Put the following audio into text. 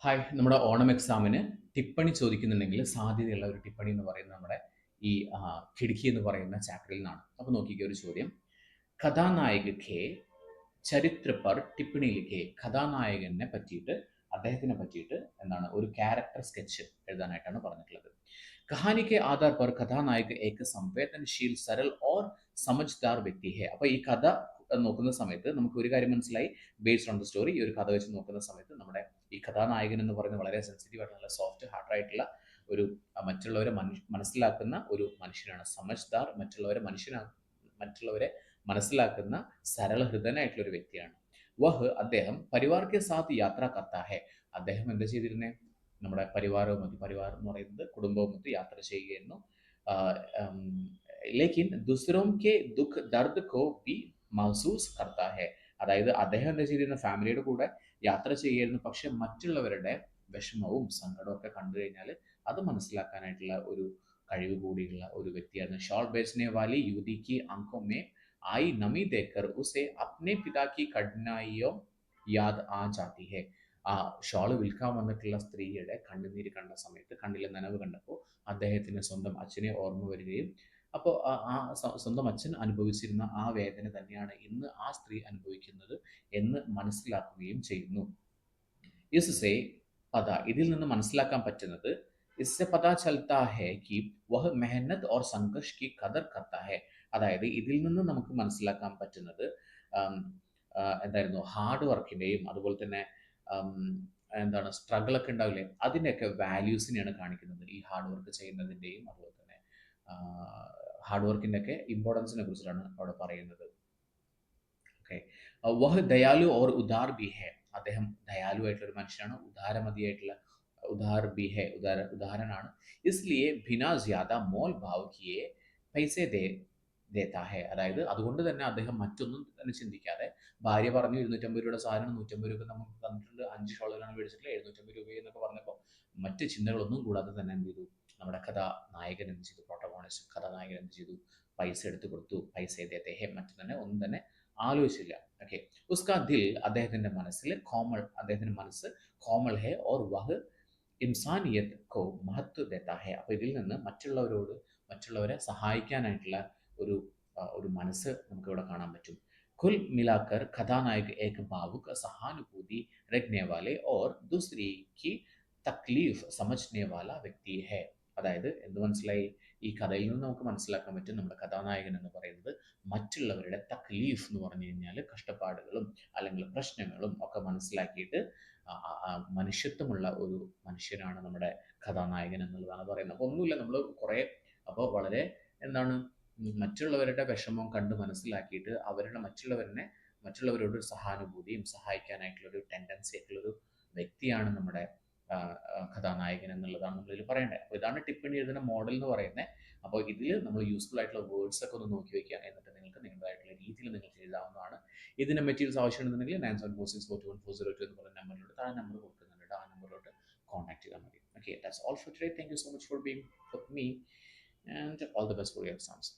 Hi, നമ്മുടെ ഓണം എക്സാമിന് ടിപ്പണി ചോദിക്കുന്നുണ്ടെങ്കിൽ സാധ്യതയുള്ള ഒരു ടിപ്പണി എന്ന് പറയുന്നത് നമ്മുടെ ഈ കിടുക്കി എന്ന് പറയുന്ന ചാപ്റ്ററിൽ നിന്നാണ്. അപ്പോൾ നോക്കിക്കേ ഒരു ചോദ്യം. കഥാനായക ഖേ ചരിത്ര പർ ടിപ്പണി ലിഖേ. കഥാനായകനെ പറ്റിയിട്ട് അദ്ദേഹത്തിനെ പറ്റിയിട്ട് എന്താണ് ഒരു ക്യാരക്ടർ സ്കെച്ച് എഴുതാനായിട്ടാണ് പറഞ്ഞിട്ടുള്ളത്. കഹാനി കെ ആധാർ പർ കഥാനായക ഏക സംവേദനശീൽ സരൽ ഓർ സമജ്ദാർ വ്യക്തി ഹെ. അപ്പോൾ ഈ കഥ നോക്കുന്ന സമയത്ത് നമുക്ക് ഒരു കാര്യം മനസ്സിലായി. ബേസ്ഡ് ഓൺ ദ സ്റ്റോറി, ഈ ഒരു കഥ വെച്ച് നോക്കുന്ന സമയത്ത് നമ്മുടെ ഈ കഥാനായകൻ എന്ന് പറയുന്നത് വളരെ സെൻസിറ്റീവ് ആയിട്ടുള്ള നല്ല സോഫ്റ്റ് ഹാർട്ട് ആയിട്ടുള്ള ഒരു മറ്റുള്ളവരെ മനസ്സിലാക്കുന്ന ഒരു മനുഷ്യനാണ്. സമജ്ദാർ, മറ്റുള്ളവരെ മനസ്സിലാക്കുന്ന സരളഹൃദയനായിട്ടുള്ള ഒരു വ്യക്തിയാണ്. വഹ് അദ്ദേഹം പരിവാർ കെ സാത്ത് യാത്ര കർത്താ ഹെ. അദ്ദേഹം എന്താ ചെയ്തിരുന്നേ? നമ്മുടെ പരിവാരവുമൊത്ത്, പരിവാർ എന്ന് പറയുന്നത് കുടുംബവുമൊത്ത് യാത്ര ചെയ്യുകയായിരുന്നു. ലേക്കിൻ ദുസരോം കെ ദുഃഖ് ദർദ് കോ ബി മഹസൂസ് കർത്താ ഹെ. അതായത് അദ്ദേഹം എന്താ ചെയ്തിരുന്ന ഫാമിലിയുടെ കൂടെ യാത്ര ചെയ്യായിരുന്നു, പക്ഷെ മറ്റുള്ളവരുടെ വിഷമവും സങ്കടവും ഒക്കെ കണ്ടു കഴിഞ്ഞാൽ അത് മനസ്സിലാക്കാനായിട്ടുള്ള ഒരു കഴിവ് കൂടിയുള്ള ഒരു വ്യക്തിയായിരുന്നു. ഷോൾ ബേസ്നെ വാലി യുവതി की आंखों में आई नमी देखकर उसे अपने पिता की कठिनाइयों याद आ जाती है. ആ ഷോള് വിൽക്കാൻ വന്നിട്ടുള്ള സ്ത്രീയുടെ കണ്ണുനീര് കണ്ട സമയത്ത്, കണ്ണിലെ നനവ് കണ്ടപ്പോൾ അദ്ദേഹത്തിന് സ്വന്തം അച്ഛനെ ഓർമ്മ വരികയും അപ്പോൾ സ്വന്തം അച്ഛൻ അനുഭവിച്ചിരുന്ന ആ വേദന തന്നെയാണ് ഇന്ന് ആ സ്ത്രീ അനുഭവിക്കുന്നത് എന്ന് മനസ്സിലാക്കുകയും ചെയ്യുന്നു. इससे पता ഇതിൽ നിന്ന് മനസ്സിലാക്കാൻ പറ്റുന്നത് इससे पता चलता है कि वह मेहनत और संघर्ष की कदर करता है. അതായത് ഇതിൽ നിന്ന് നമുക്ക് മനസ്സിലാക്കാൻ പറ്റുന്നത് എന്തായിരുന്നു, ഹാർഡ് വർക്കിൻ്റെയും അതുപോലെ തന്നെ എന്താണ് സ്ട്രഗിൾ ഒക്കെ ഉണ്ടാവില്ലേ, അതിൻ്റെയൊക്കെ വാല്യൂസിനെയാണ് കാണിക്കുന്നത്. ഈ ഹാർഡ് വർക്ക് ചെയ്യുന്നതിൻ്റെയും അതുപോലെ തന്നെ ഹാർഡ് വർക്കിൻ്റെ ഒക്കെ ഇമ്പോർട്ടൻസിനെ കുറിച്ചിട്ടാണ് അവിടെ പറയുന്നത്. ഓക്കെ. വഹ് ദയാലു ഓർ ഉദാർ ബി ഹെ. അദ്ദേഹം ദയാലു ആയിട്ടുള്ള ഒരു മനുഷ്യനാണ്, ഉദാരമതിയായിട്ടുള്ള ഉദാർ ബി ഹെ, ഉദാരനാണ്. ഇസ്ലിയെ ബിനാ ജ്യാദ മോൽ ഭാവ് കിയെ പൈസേ ദേത്താ ഹെ. അതായത് അതുകൊണ്ട് തന്നെ അദ്ദേഹം മറ്റൊന്നും തന്നെ ചിന്തിക്കാതെ, ഭാര്യ പറഞ്ഞു 250 രൂപയുടെ സാധനം 150 രൂപ നമുക്ക് തന്നിട്ടുണ്ട്, 5 ഷോളുകളാണ് മേടിച്ചിട്ടുള്ളത്, 750 രൂപ എന്നൊക്കെ പറഞ്ഞപ്പോൾ മറ്റ് ചിന്തകളൊന്നും കൂടാതെ തന്നെ എന്ത് ചെയ്തു, നമ്മുടെ കഥാനായകൻ എന്ത് ചെയ്തു, പ്രോട്ടഗോണിസ്റ്റ് കഥാനായകൻ എന്ത് ചെയ്തു, പൈസ എടുത്തു കൊടുത്തു. പൈസ ദേത്തേ ഹെ, മറ്റു തന്നെ ഒന്നും തന്നെ ആലോചിച്ചില്ല. ഓക്കെ. ഉസ്കാ ദിൽ, അദ്ദേഹത്തിന്റെ മനസ്സിൽ അദ്ദേഹത്തിന്റെ മനസ്സ് കോമൾ ഹെ ഓർ വഹ് ഇൻസാനിയത്ത് കോ മഹത്വ ദേത്താ ഹെ. അപ്പോൾ ഇതിൽ നിന്ന് മറ്റുള്ളവരെ സഹായിക്കാനായിട്ടുള്ള ഒരു ഒരു മനസ്സ് നമുക്ക് ഇവിടെ കാണാൻ പറ്റും. കുൽ മിലാക്കർ കഥാനായക് ഏക് ഭാവുക് സഹാനുഭൂതി രഖ്നെ വാലെ ഓർ ദൂസരി കി തക്ലീഫ് സമജ്നെ വാല വ്യക്തി ഹെ. അതായത് എന്ത് മനസ്സിലായി? ഈ കഥയിൽ നിന്ന് നമുക്ക് മനസ്സിലാക്കാൻ പറ്റും, നമ്മുടെ കഥാനായകൻ എന്ന് പറയുന്നത് മറ്റുള്ളവരുടെ തക്ലീഫ് എന്ന് പറഞ്ഞു കഴിഞ്ഞാൽ കഷ്ടപ്പാടുകളും അല്ലെങ്കിൽ പ്രശ്നങ്ങളും ഒക്കെ മനസ്സിലാക്കിയിട്ട് മനുഷ്യത്വമുള്ള ഒരു മനുഷ്യനാണ് നമ്മുടെ കഥാനായകൻ എന്നുള്ളതാണ് പറയുന്നത്. അപ്പോൾ ഒന്നുമില്ല, നമ്മൾ കുറേ അപ്പോൾ വളരെ എന്താണ് മറ്റുള്ളവരുടെ വിഷമം കണ്ട് മനസ്സിലാക്കിയിട്ട് മറ്റുള്ളവരോട് സഹാനുഭൂതിയും സഹായിക്കാനായിട്ടുള്ള ഒരു ടെൻഡൻസി ആയിട്ടുള്ള ഒരു വ്യക്തിയാണ് നമ്മുടെ കഥാനായകൻ എന്നുള്ളതാണ് നമ്മളിതിൽ പറയേണ്ടത്. അപ്പോൾ ഇതാണ് ടിപ്പണി എഴുതുന്ന മോഡൽ എന്ന് പറയുന്നത്. അപ്പോൾ ഇതിൽ നമ്മൾ യൂസ്ഫുൾ ആയിട്ടുള്ള വേർഡ്സ് ഒക്കെ ഒന്ന് നോക്കി വയ്ക്കുക, എന്നിട്ട് നിങ്ങൾക്ക് നിങ്ങളുടേതായിട്ടുള്ള രീതിയിൽ നിങ്ങൾക്ക് എഴുതാവുന്നതാണ്. ഇതിൻ്റെ മെറ്റീരിയൽസ് ആവശ്യമുണ്ടെന്നുണ്ടെങ്കിൽ 9746642140 എന്ന് പറയുന്ന നമ്പറിലോട്ട് താഴെ നമ്പർ കൊടുക്കുന്നുണ്ട്, ആ നമ്പറിലോട്ട് കോൺടാക്ട് ചെയ്താൽ മതി. Okay, that's all for today. Thank you so much for being with me and all the best for your exams.